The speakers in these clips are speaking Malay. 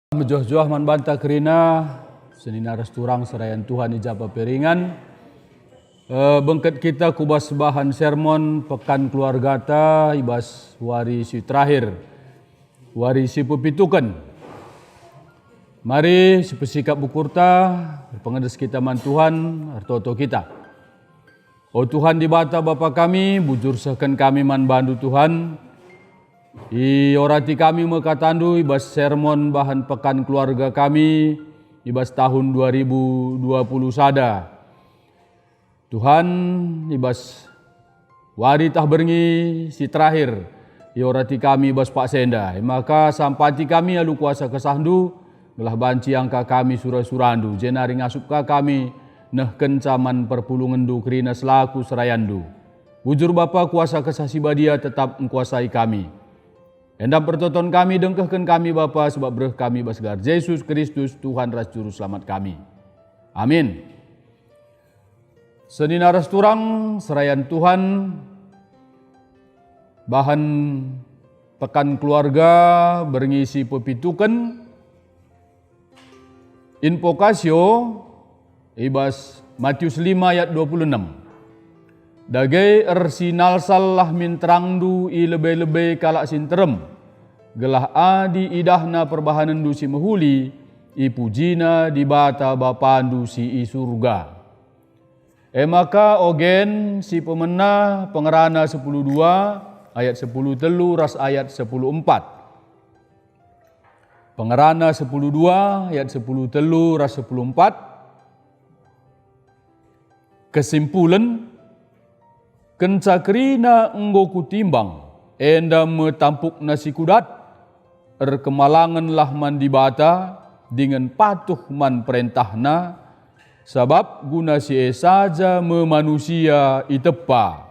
Mejoh-joh man banta kerina senina resturang serayan Tuhan ijaba peringan bengket kita kubas bahan sermon pekan keluarga ta ibas wari si terakhir wari si pepitukan. Mari sepesikap bukurta pengedes kita man Tuhan artoto kita. O Tuhan di bata Bapa kami bujur sehken kami man bandu Tuhan. I orati kami mekatandu ibas sermon bahan pekan keluarga kami ibas tahun 2020 sada. Tuhan ibas wari tah berngi si terakhir i orati kami ibas Pak Senda. Maka sampati kami alu kuasa kesandu belah banci angka kami surah-surandu jenari ngasupka kami nah kencaman perpulungan du kerina selaku serayandu. Bujur Bapa kuasa kesasi badia tetap mengkuasai kami. Endam pertonton kami dengkehkan kami Bapa sebab bereh kami basgar Yesus Kristus Tuhan Ras Juru Selamat kami. Amin. Senina resturang serayan Tuhan bahan pekan keluarga berngisi pepitukan invokasio ibas Matius 5 ayat 26. Dagai ersinal salah min terangdu i lebih-lebih kalak sinterem. Gelah adi idahna perbahanan du si mehuli, i pujina di bata bapandu si i surga. Maka ogen si pemenah pengerana 10.2 ayat 10 telu ras ayat 10.4. Pengerana 10.2 ayat 10 telu ras 10.4. Kesimpulan kencakrina enggo kutimbang enda metampuk nasi kudat kemalangan lah man dibata dengan patuh man perintahna sabab guna si saja memanusia itepa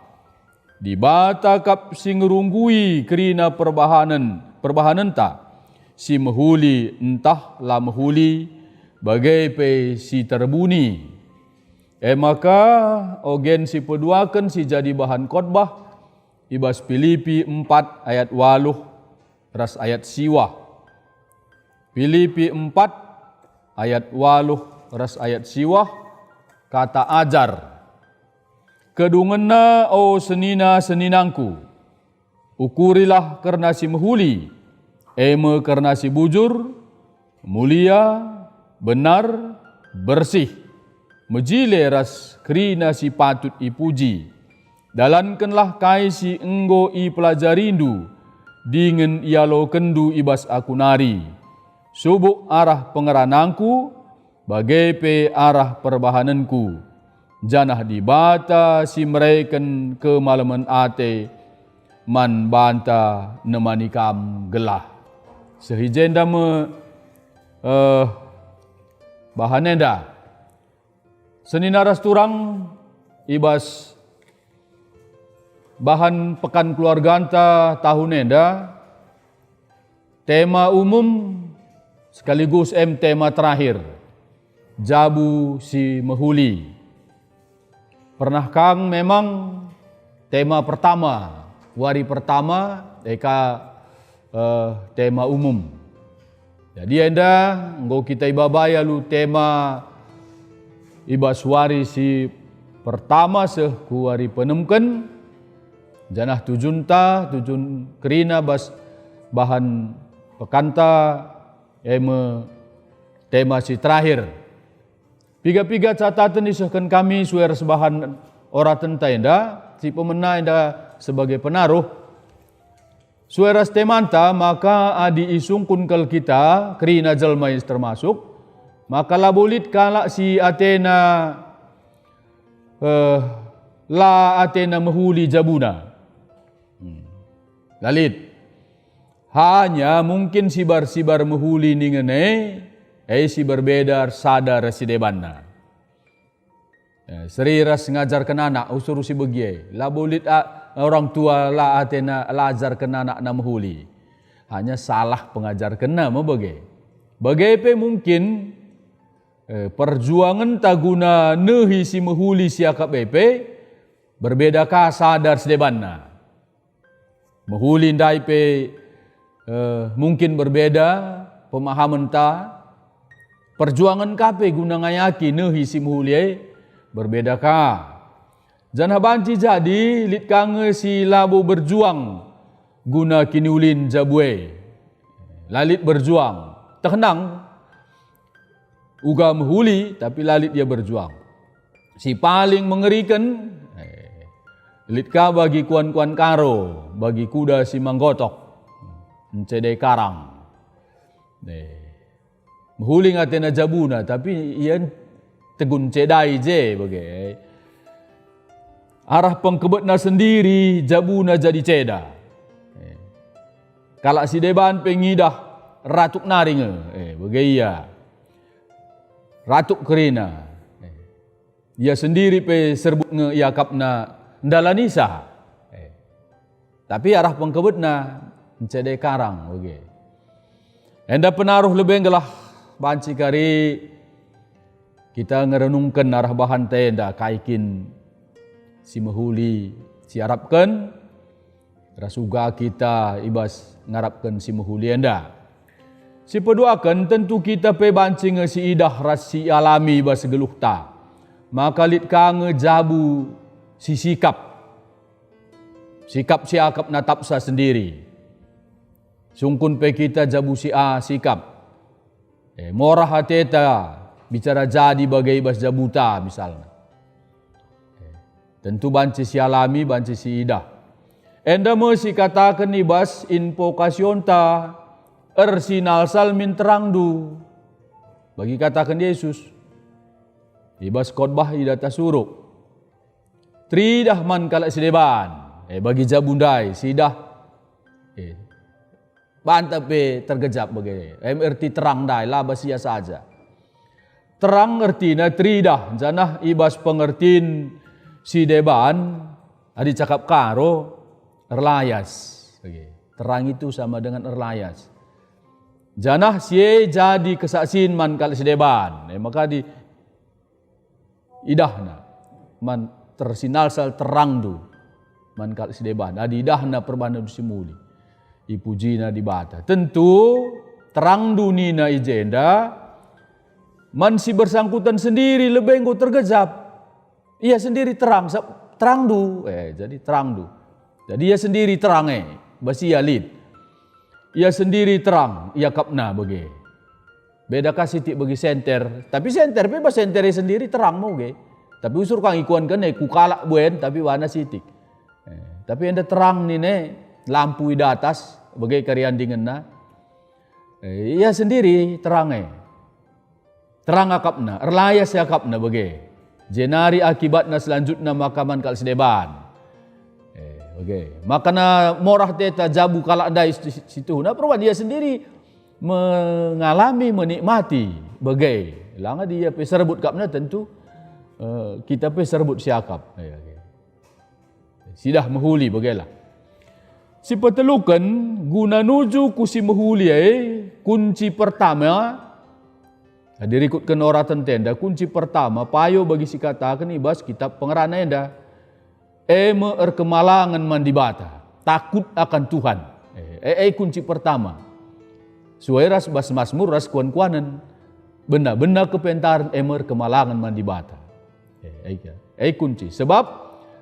dibata kap singerunggui kerina perbahanan ta si mehuli entah lah mehuli bagai pe si terbuni. Maka ogen si peduakan si jadi bahan khotbah ibas Filipi 4 ayat 8 ras ayat siwah. Filipi 4 ayat 8 ras ayat siwah kata ajar. Kedungena o senina seninangku ukurilah karena si mehuli karena si bujur mulia benar bersih. Mejile ras kerina si patut ipuji. Dalankanlah kai si enggo i pelajarindu. Dengan ialo kendu ibas aku nari. Subuk arah pengeranangku. Bagai pe arah perbahananku. Janah dibata si mereken kemalaman ate. Man banta nemanikam gelah. Sehijenda bahanenda. Senina rasturang ibas bahan pekan keluarga anta tahun enda tema umum sekaligus tema terakhir jabu si mehuli. Pernah kang memang tema pertama wari pertama tema umum. Jadi enda nggo kita ibabaya lu tema ibas wari si pertama ku wari penemken janah tujun kerina bas bahan pekanta tema si terakhir. Piga-piga catatan disahkan kami suara sebahan oratan enda si pemenang enda sebagai penaruh suara temanta maka adi isungkun kel kita kerina jalmais termasuk. Maka labulit kalak si Athena la Athena mehuli jabuna. Lalit. Hanya mungkin sibar mehuli ningene si berbeda sadar si debanna. Seri ras ngajarkan anak usur si begie. Labulit orang tua la Athena lajarkan anak na mehuli. Hanya salah pengajarkan nama begie. Bagai mungkin perjuangan taguna nehi si mehuli siakap BP berbedakah sadar sedebanna. Mehuli ndai pe mungkin berbeda pemahaman ta perjuangan kape guna ngayaki nehi si muhuliai berbeda ka. Janah banci jadi lit kange si labu berjuang guna kini ulin jabue. Lalit berjuang. Terkenang uga muhuli tapi lalit dia berjuang. Si paling mengerikan lit ka bagi kuan-kuan karo, bagi kuda si manggotok. Mencedai karang. Muhuli ngatena jabuna tapi ia tegun cedai je bagai. Arah pengkebetna sendiri jabuna jadi ceda. Kalak si deban pengidah ratuk naring bagai ia. Ratuk kerina. Ia sendiri pe serbut nge iakapna ndalanisa. Tapi arah pengkebetna mencedai karang bagai. Enda penaruh lebih gelah banci kari kita ngerenungkan arah bahan tenda kaikin si mahuli si harapkan rasuga kita ibas ngarapkan si mahuli enda. Si peduakan tentu kita pe bancing si idah ras si alami ibas geluh ta. Maka lit ka ngejabu si sikap. Sikap si akap natapsa sendiri. Sungkun pe kita jabu si sikap. Morah hateta bicara jadi bagai ibas jabuta misalnya. Tentu banci si alami, banci si idah. Enda mesti katakan ibas invokasion ta ersinal salmin terangdu. Bagi katakan Yesus. Ibas khotbah idata suruk. Tridah man kalak sideban. Bagi jabundai sidah. Bantap tergejap bagai. Erti terang dai lah basia saja. Terang ertina tridah. Janah ibas pengertiin si deban adi cakap karo erlayas. Terang itu sama dengan erlayas. Janah sie jadi kesaksin man kal si deban. Maka di idahna man tersinalsal terang du man kal si deban. Adi idahna perbana du simuli. Ipujina di bata. Tentu terang du nina ijenda man si bersangkutan sendiri lebih engkau tergejap. Ia sendiri terang du, jadi terang du. Jadi ia sendiri terang basi ia lid. Ia sendiri terang, ia kapna bagi. Beda kasih tik bagi senter, tapi senter bebas senter sendiri terang mau ge. Tapi usur kang ikuan kan ku kalak buen tapi warna sitik. Tapi anda terang ni lampu di atas bagi karian dingenna. Ia sendiri terang terang akapna, erlayas akapna bagi. Jenari akibatna selanjutnya makaman kal sedeban. Makana morah teta jabu kalak dai situ. Nah perwa dia sendiri mengalami menikmati bagai. Langa dia pe serbut kapna tentu kita pe serbut siakap. Sidah mahuli bagailah. Si petelukan guna nuju ku si mahuli kunci pertama dirikutkan oratan tenda, kunci pertama payo bagi si katakan ibas kitab pengerana enda. Kemalangan mandibata, takut akan Tuhan. Kunci pertama. Suai ras bas masmur ras kuan-kuanan. Benda-benda kepentaran kemalangan mandibata. Kunci. Sebab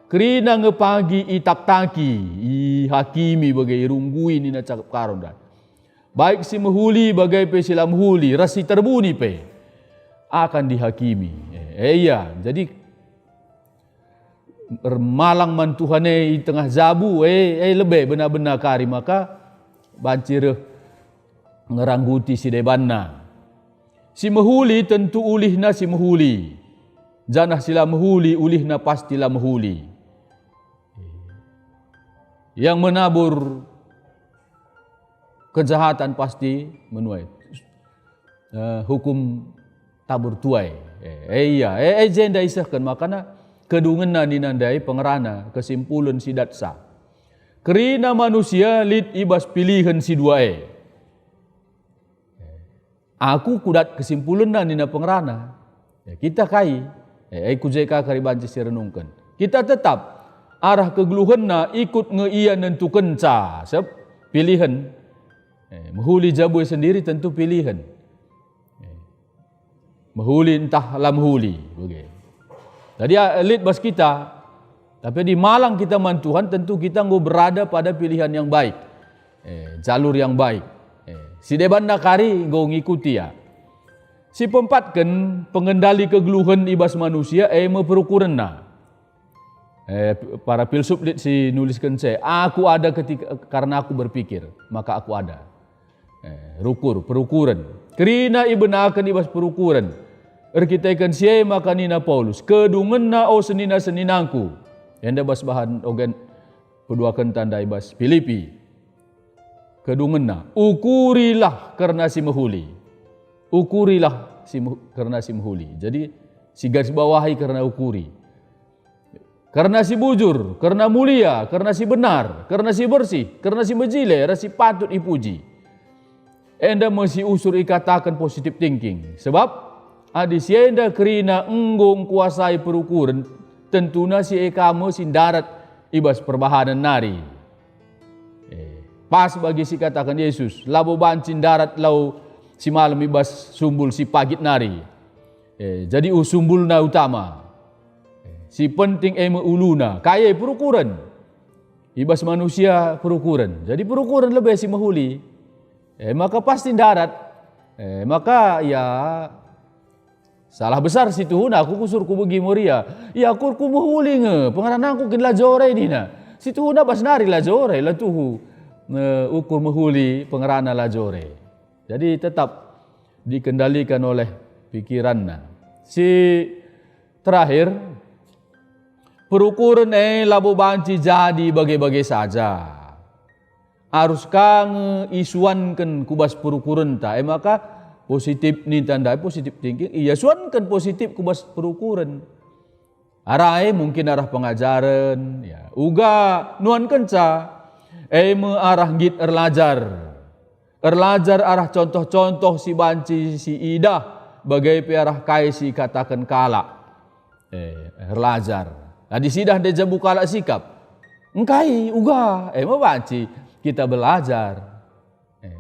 kerina ngepagi itap taki, hakimi bagai runggui ni na cakap karon dah. Baik si mahuli bagai pe sila mahuli, rasi terbuni pe akan dihakimi. Jadi malang man Tuhane di tengah zabu lebih benar-benar kari maka bancir ngerangguti si debanna. Si mahuli tentu ulihna si mahuli. Janah sila mahuli ulihna pastilah mahuli. Yang menabur kejahatan pasti menuai hukum tabur tuai. Jenda isahkan makana kedungan ni nandai pengerana kesimpulan si datsa. Kerina manusia lid ibas pilihan si dua Aku kudat kesimpulan ni na pengerana. Kita kai. Kujeka karibanci si renungkan. Kita tetap arah kegeluhan na ikut ngeian nentukan ca. Sebab pilihan Mahuli jabui sendiri tentu pilihan. Mahuli entahlah mahuli. Jadi elit bas kita. Tapi di malang kita mantuhan tentu kita berada pada pilihan yang baik. Jalur yang baik. Si deban nakari ngikuti ya. Si pempatkan pengendali kegeluhan ibas manusia meperukuran na. Para filsuf si nuliskan saya, aku ada ketika karena aku berpikir, maka aku ada. Perukuran. Kerina ibenakan ibas perukuran. Erkitaikan siya maka nina Paulus. Kedungan na o senina-seninangku. Yang bas bahan ogen peduakan tanda ibas Filipi. Kedungan na. Ukurilah karena si mahuli. Ukurilah karena si mahuli. Jadi si garis bawahi karena ukuri. Karena si bujur, karena mulia, karena si benar, karena si bersih, karena si mejile, karena si patut dipuji. Enda masih usur ikatakan positive thinking. Sebab adis enda kerina enggong kuasai perukuran, tentuna si kamu si darat ibas perbahanan nari. Pas bagi si katakan Yesus, labo bancin darat lau si malam ibas sumbul si pagit nari. Jadi usumbul na utama. Si penting uluna, kaya perukuran. Ibas manusia perukuran. Jadi perukuran lebih si mahuli. Maka pasti darat. Maka ya salah besar situ aku kusur ku bagi moria. Ya aku mahuli nge. Pengaran aku kin lajore ini na. Situ bas nari lajore lah tuhu. Ukur mahuli pengarana lajore. Jadi tetap dikendalikan oleh pikiranna. Si terakhir perukuran labo banci jadi bagai-bagai saja. Haruskah isuankan kubas perukuran ta? Maka positif ni tanda positif thinking. Iya suankan positif kubas perukuran. Arah mungkin arah pengajaran. Ya. Uga nuan kenca. Arah git erlajar. Erlajar arah contoh-contoh si banci si idah. Bagai piarah kai si katakan kala. Erlajar. Nah, di sidah dia jabu kalak sikap. Engkai, uga. Mabanci. Kita belajar.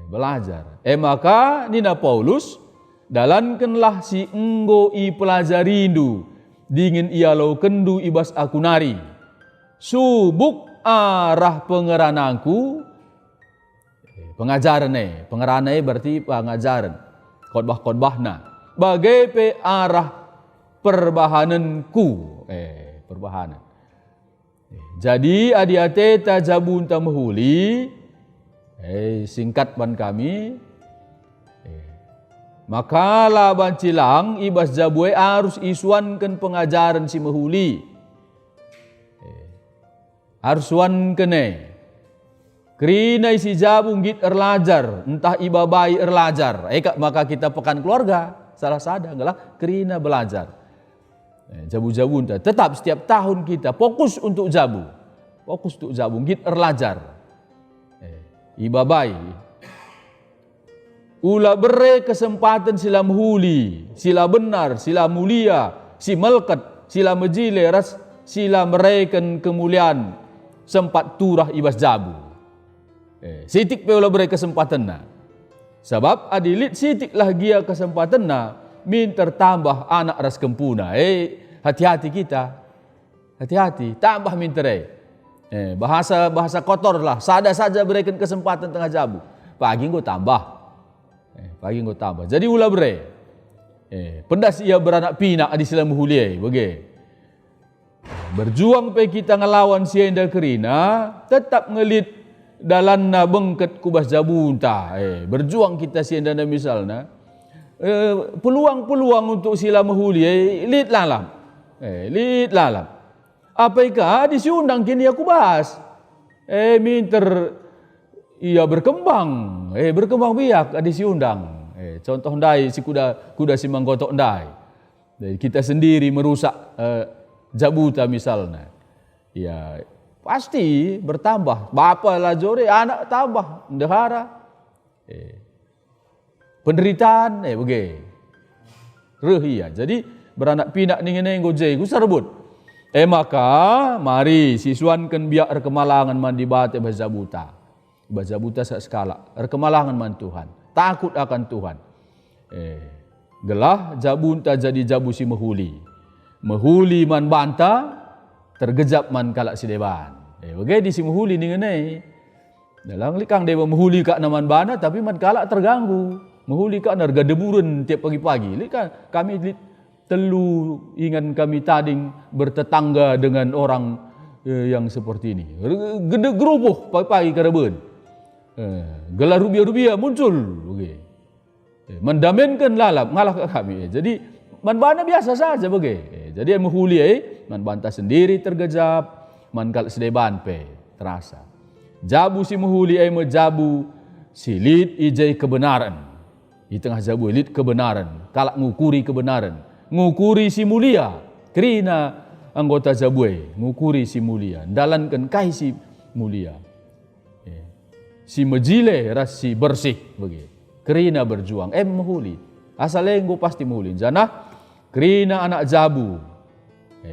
Belajar. Maka nina Paulus. Dalankanlah si enggo i pelajarindu. Dingin ia lau kendu ibas aku nari. Subuk arah pengeranangku. Pengajaran pengeran berarti pengajaran. Khotbah-khotbahna. Bagai pe arah perbahananku. Perbahanan. Jadi adi-ate ta jabun ta mahuli. Singkat ban kami. Maka laban cilang ibas jabue harus isuankan pengajaran si mahuli. Harus suankan Kerina si jabung git erlajar. Entah ibabai erlajar. Maka kita pekan keluarga. Salah sada enggak kerina belajar. Jabu-jabu tetap setiap tahun kita fokus untuk jabu. Fokus untuk jabu. Git erlajar. Ibabai. Ula bere kesempatan sila mahuli. Sila benar. Sila mulia. Si melkat. Sila mejile. Sila mereken kemuliaan. Sempat turah ibas jabu. Sitik pe ula bere kesempatan na. Sebab adilit sitik lah gia kesempatan na. Min tertambah anak ras kempuna. Hati-hati kita. Hati-hati. Tambah min terai. Bahasa kotor lah. Sada saja berikan kesempatan tengah jabu. Pagi nggo tambah. Pagi nggo tambah. Jadi ulah bere. Pendas ia beranak pinak di silam huliai. Bagi. Berjuang pe kita ngelawan sienda kerina. Tetap ngelit dalanna bengket kubas jabunta. Berjuang kita sienda misalnya. Peluang-peluang untuk sila mahuli lit lalam. Lit lalam. Apakah disiundang kini aku bahas? Minter ia berkembang. Berkembang biak disiundang. Contoh ndai si kuda si manggotok ndai. Kita sendiri merusak jabuta misalnya. Ya pasti bertambah. Bapa lajore anak tambah ndahara. Penderitaan bagi. Rehia. Jadi beranak pinak ning gojai ku serbut. Maka mari siswankan biak kemalangan mandi bate bazabuta. Ibas jabuta sak skala, kemalangan man Tuhan, takut akan Tuhan. Gelah jabunta jadi jabu si mehuli. Mehuli man banta, tergejap man kalak si deban. Bagai di si mehuli ni ngenai. Dalam likang dewa mehuli kak naman bana, tapi man kalak terganggu. Mehuli kak narga deburan tiap pagi-pagi. Likang kami telu ingan kami tading bertetangga dengan orang yang seperti ini. Gede gerubuh pagi-pagi karaben. Gelar rubia-rubia muncul. Okay. Mendaminkan lalap ngalah ke kami. Jadi man bana biasa saja bagai. Jadi menghuli man bantah sendiri tergejap, man kal sedeban pe terasa. Jabu si menghuli jabu silit ijai kebenaran. Di tengah jabu elit kebenaran, kalak ngukuri kebenaran, ngukuri si mulia. Kerina anggota jabu ngukuri si mulia, dalankan kai si mulia. Si mejile ras si bersih bagi. Kerina berjuang menghuli. Asalnya engko pasti menghuli. Jana kerina anak jabu.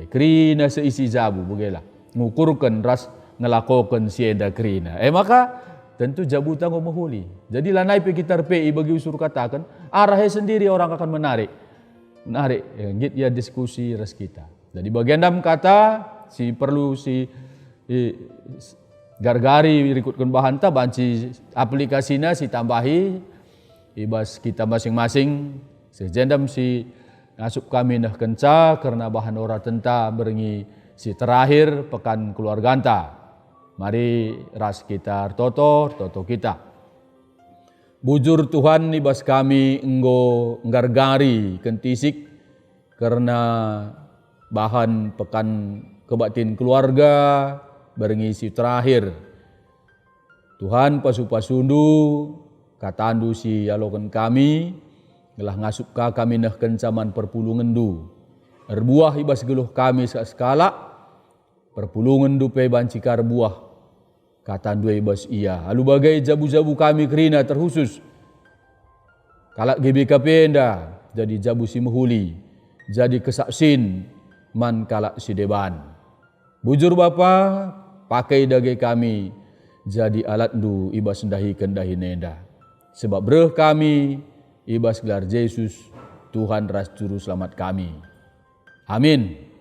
Kerina seisi jabu bagilah. Ngukurkan ras ngelakokan sienda kerina. Maka tentu jabutan menghuli. Jadi lanai kita RPI bagi usur katakan arahnya sendiri orang akan menarik. Git ya diskusi ras kita. Jadi bagian dalam kata si perlu si gargari rikutkan bahan ta banci aplikasinya si tambahi ibas kita masing-masing sejendam si asup kami dah kenca karena bahan ora tenta berengi si terakhir pekan keluarga anta. Mari ras kita toto kita. Bujur Tuhan ibas kami enggo gargari kentisik karena bahan pekan kebatin keluarga berengisi terakhir. Tuhan pasu-pasundu katandu si alokan kami gelah ngasup ka kami nah kencaman perpulungan du. Erbuah ibas geluh kami skala perpulungan du pe bancikar buah. Katandu ibas iya. Alu bagai jabu-jabu kami kerina terkhusus. Kalak GBKP enda jadi jabu si mehuli. Jadi kesaksin man kalak si deban. Bujur Bapa, pakai daging kami jadi alat du ibas dahi kendahi nenda. Sebab bereh kami ibas gelar Yesus Tuhan ras juru selamat kami. Amin.